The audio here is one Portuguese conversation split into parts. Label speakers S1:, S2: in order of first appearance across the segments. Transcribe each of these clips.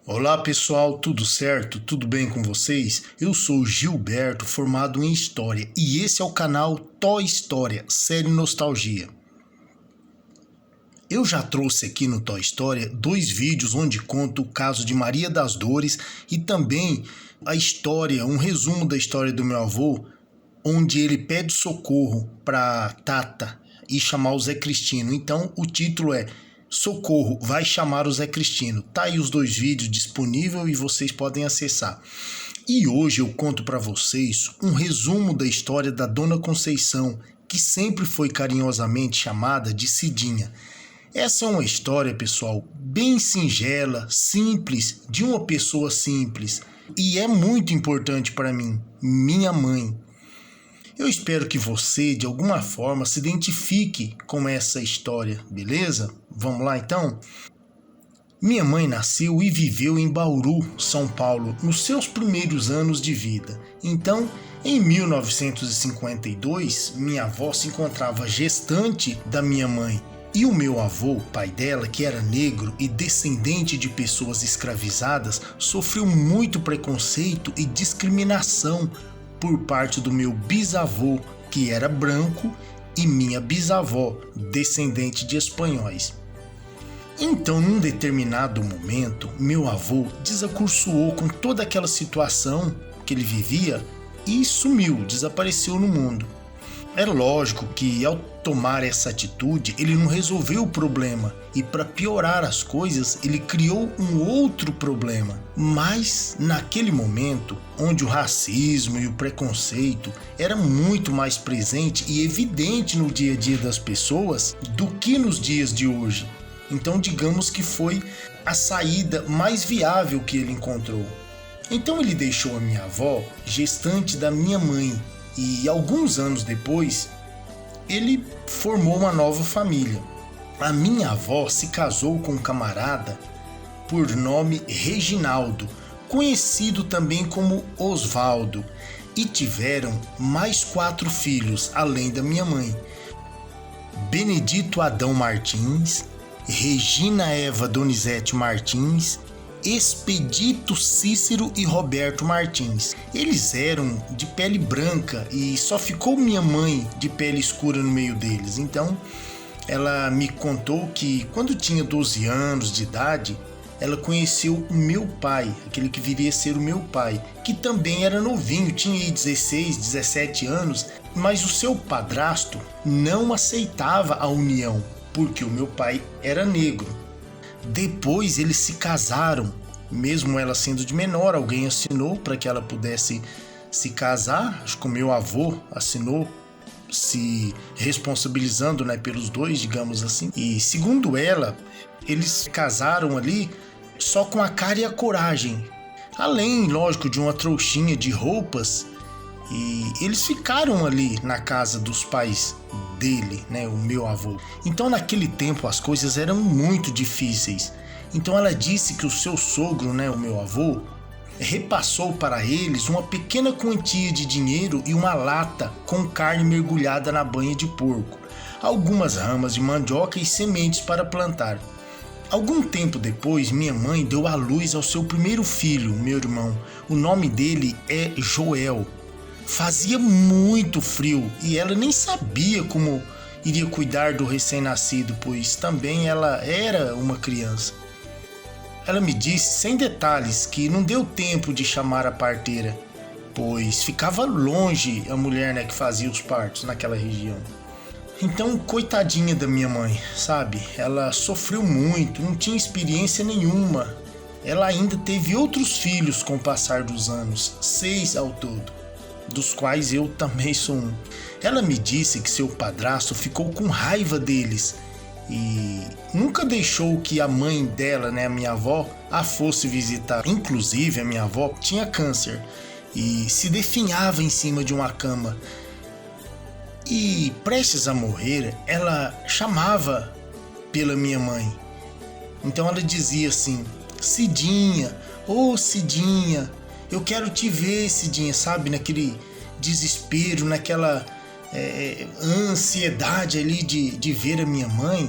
S1: Olá pessoal, tudo certo? Tudo bem com vocês? Eu sou Gilberto, formado em História, e esse é o canal Toy História, série Nostalgia. Eu já trouxe aqui no Toy História 2 vídeos onde conto o caso de Maria das Dores e também a história, um resumo da história do meu avô, onde ele pede socorro para Tata e chamar o Zé Cristino. Então o título é Socorro, vai chamar o Zé Cristino. Tá aí os 2 vídeos disponíveis e vocês podem acessar. E hoje eu conto para vocês um resumo da história da Dona Conceição, que sempre foi carinhosamente chamada de Cidinha. Essa é uma história, pessoal, bem singela, simples, de uma pessoa simples. E é muito importante para mim, minha mãe. Eu espero que você, de alguma forma, se identifique com essa história, beleza? Vamos lá, então? Minha mãe nasceu e viveu em Bauru, São Paulo, nos seus primeiros anos de vida. Então, em 1952, minha avó se encontrava gestante da minha mãe. E o meu avô, pai dela, que era negro e descendente de pessoas escravizadas, sofreu muito preconceito e discriminação por parte do meu bisavô, que era branco, e minha bisavó, descendente de espanhóis. Então, num determinado momento, meu avô desacorçoou com toda aquela situação que ele vivia e sumiu, desapareceu no mundo. É lógico que ao tomar essa atitude, ele não resolveu o problema e para piorar as coisas, ele criou um outro problema. Mas naquele momento, onde o racismo e o preconceito era muito mais presente e evidente no dia a dia das pessoas do que nos dias de hoje. Então digamos que foi a saída mais viável que ele encontrou. Então ele deixou a minha avó gestante da minha mãe. E alguns anos depois, ele formou uma nova família. A minha avó se casou com um camarada por nome Reginaldo, conhecido também como Osvaldo, e tiveram mais 4 filhos, além da minha mãe. Benedito Adão Martins, Regina Eva Donizete Martins, Expedito Cícero e Roberto Martins. Eles eram de pele branca e só ficou minha mãe de pele escura no meio deles. Então, ela me contou que quando tinha 12 anos de idade, ela conheceu o meu pai, aquele que viria a ser o meu pai, que também era novinho, tinha 16, 17 anos, mas o seu padrasto não aceitava a união, porque o meu pai era negro. Depois eles se casaram, mesmo ela sendo de menor, alguém assinou para que ela pudesse se casar. Acho que o meu avô assinou, se responsabilizando, pelos dois, digamos assim. E segundo ela, eles casaram ali só com a cara e a coragem. Além, lógico, de uma trouxinha de roupas. E eles ficaram ali na casa dos pais dele, o meu avô. Então naquele tempo as coisas eram muito difíceis. Então ela disse que o seu sogro, o meu avô, repassou para eles uma pequena quantia de dinheiro e uma lata com carne mergulhada na banha de porco, algumas ramas de mandioca e sementes para plantar. Algum tempo depois, minha mãe deu à luz ao seu primeiro filho, meu irmão. O nome dele é Joel. Fazia muito frio e ela nem sabia como iria cuidar do recém-nascido, pois também ela era uma criança. Ela me disse, sem detalhes, que não deu tempo de chamar a parteira, pois ficava longe a mulher que fazia os partos naquela região. Então, coitadinha da minha mãe, sabe? Ela sofreu muito, não tinha experiência nenhuma. Ela ainda teve outros filhos com o passar dos anos, 6 ao todo, dos quais eu também sou um. Ela me disse que seu padrasto ficou com raiva deles e nunca deixou que a mãe dela, a minha avó, a fosse visitar. Inclusive, a minha avó tinha câncer e se definhava em cima de uma cama. E prestes a morrer, ela chamava pela minha mãe. Então ela dizia assim: Cidinha, ô Cidinha, eu quero te ver, Cidinha, sabe? Naquele desespero, naquela ansiedade ali de ver a minha mãe.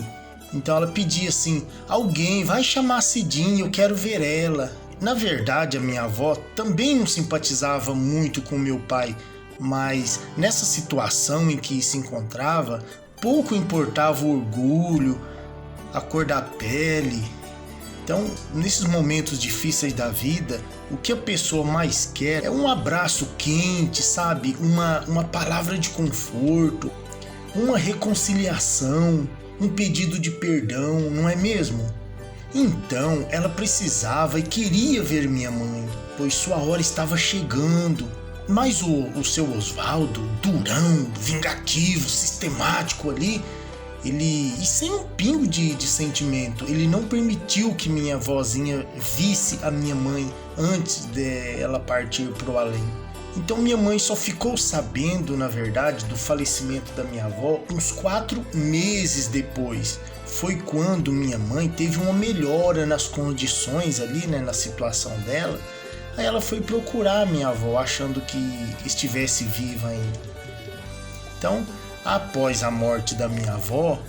S1: Então ela pedia assim: alguém vai chamar a Cidinha, eu quero ver ela. Na verdade, a minha avó também não simpatizava muito com meu pai, mas nessa situação em que se encontrava, pouco importava o orgulho, a cor da pele. Então, nesses momentos difíceis da vida, o que a pessoa mais quer é um abraço quente, sabe? Uma palavra de conforto, uma reconciliação, um pedido de perdão, não é mesmo? Então, ela precisava e queria ver minha mãe, pois sua hora estava chegando. Mas o seu Osvaldo, durão, vingativo, sistemático ali, e sem um pingo de sentimento, ele não permitiu que minha vozinha visse a minha mãe antes dela partir para o além. Então minha mãe só ficou sabendo, na verdade, do falecimento da minha avó uns 4 meses depois. Foi quando minha mãe teve uma melhora nas condições ali, né, na situação dela. Aí ela foi procurar minha avó, achando que estivesse viva ainda. Então, após a morte da minha avó,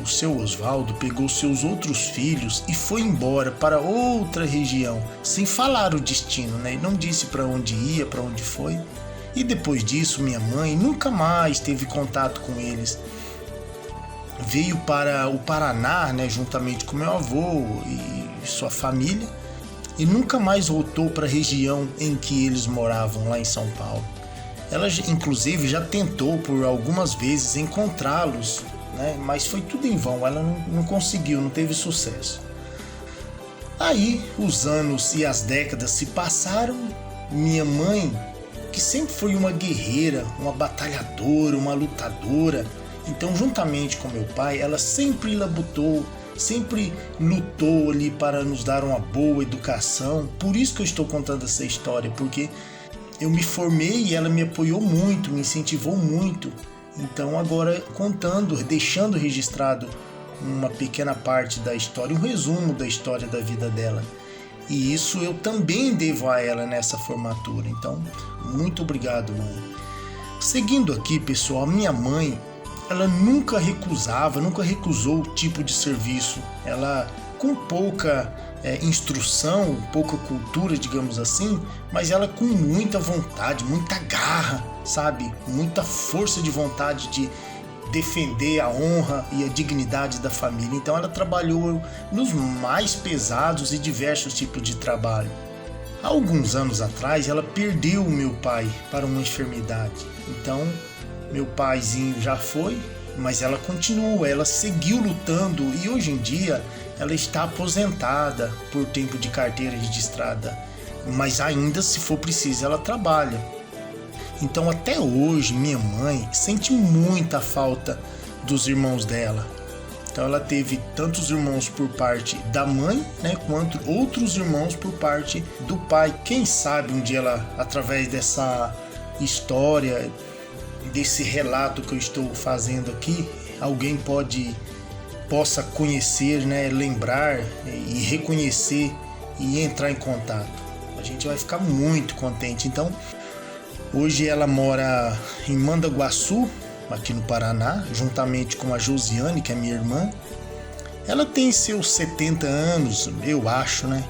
S1: o seu Osvaldo pegou seus outros filhos e foi embora para outra região, sem falar o destino, né? Ele não disse para onde ia, para onde foi. E depois disso, minha mãe nunca mais teve contato com eles. Veio para o Paraná, né, juntamente com meu avô e sua família, e nunca mais voltou para a região em que eles moravam, lá em São Paulo. Ela, inclusive, já tentou por algumas vezes encontrá-los, né? Mas foi tudo em vão, ela não conseguiu, não teve sucesso. Aí, os anos e as décadas se passaram, minha mãe, que sempre foi uma guerreira, uma batalhadora, uma lutadora, então, juntamente com meu pai, ela sempre labutou, sempre lutou ali para nos dar uma boa educação. Por isso que eu estou contando essa história, porque eu me formei e ela me apoiou muito, me incentivou muito. Então agora contando, deixando registrado uma pequena parte da história, um resumo da história da vida dela. E isso eu também devo a ela nessa formatura. Então, muito obrigado, mãe. Seguindo aqui, pessoal, minha mãe, ela nunca recusou o tipo de serviço. Ela, com pouca instrução, pouca cultura, digamos assim, mas ela com muita vontade, muita garra, sabe? Muita força de vontade de defender a honra e a dignidade da família. Então ela trabalhou nos mais pesados e diversos tipos de trabalho. Há alguns anos atrás, ela perdeu o meu pai para uma enfermidade. Então, meu paizinho já foi, mas ela continuou, ela seguiu lutando e hoje em dia ela está aposentada por tempo de carteira registrada, mas ainda, se for preciso, ela trabalha. Então até hoje minha mãe sente muita falta dos irmãos dela. Então ela teve tantos irmãos por parte da mãe, né, quanto outros irmãos por parte do pai. Quem sabe um dia ela, através dessa história, desse relato que eu estou fazendo aqui, alguém possa conhecer, né, lembrar e reconhecer e entrar em contato. A gente vai ficar muito contente. Então, hoje ela mora em Mandaguaçu, aqui no Paraná, juntamente com a Josiane, que é minha irmã. Ela tem seus 70 anos, eu acho, né?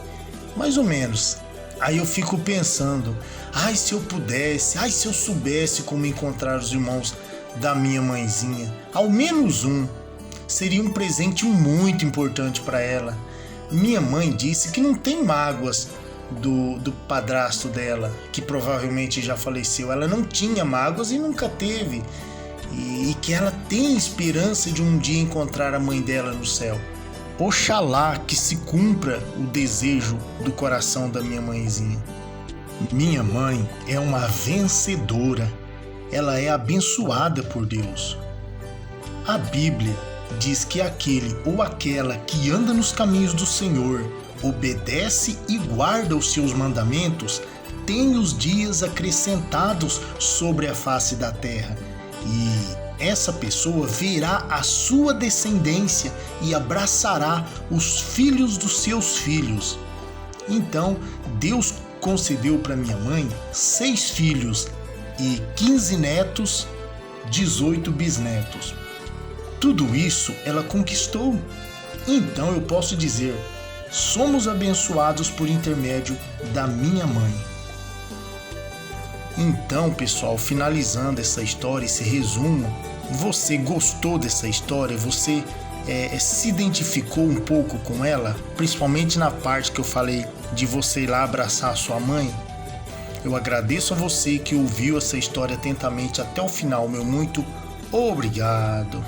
S1: Mais ou menos. Aí eu fico pensando, ai, se eu pudesse, ai, se eu soubesse como encontrar os irmãos da minha mãezinha. Ao menos um. Seria um presente muito importante para ela. Minha mãe disse que não tem mágoas do padrasto dela, que provavelmente já faleceu. Ela não tinha mágoas e nunca teve. E que ela tem esperança de um dia encontrar a mãe dela no céu. Oxalá que se cumpra o desejo do coração da minha mãezinha. Minha mãe é uma vencedora. Ela é abençoada por Deus. A Bíblia diz que aquele ou aquela que anda nos caminhos do Senhor, obedece e guarda os seus mandamentos, tem os dias acrescentados sobre a face da terra. E essa pessoa verá a sua descendência e abraçará os filhos dos seus filhos. Então, Deus concedeu para minha mãe 6 filhos e 15 netos, 18 bisnetos. Tudo isso ela conquistou. Então eu posso dizer, somos abençoados por intermédio da minha mãe. Então, pessoal, finalizando essa história, esse resumo, você gostou dessa história? Você se identificou um pouco com ela? Principalmente na parte que eu falei de você ir lá abraçar a sua mãe? Eu agradeço a você que ouviu essa história atentamente até o final, meu muito obrigado.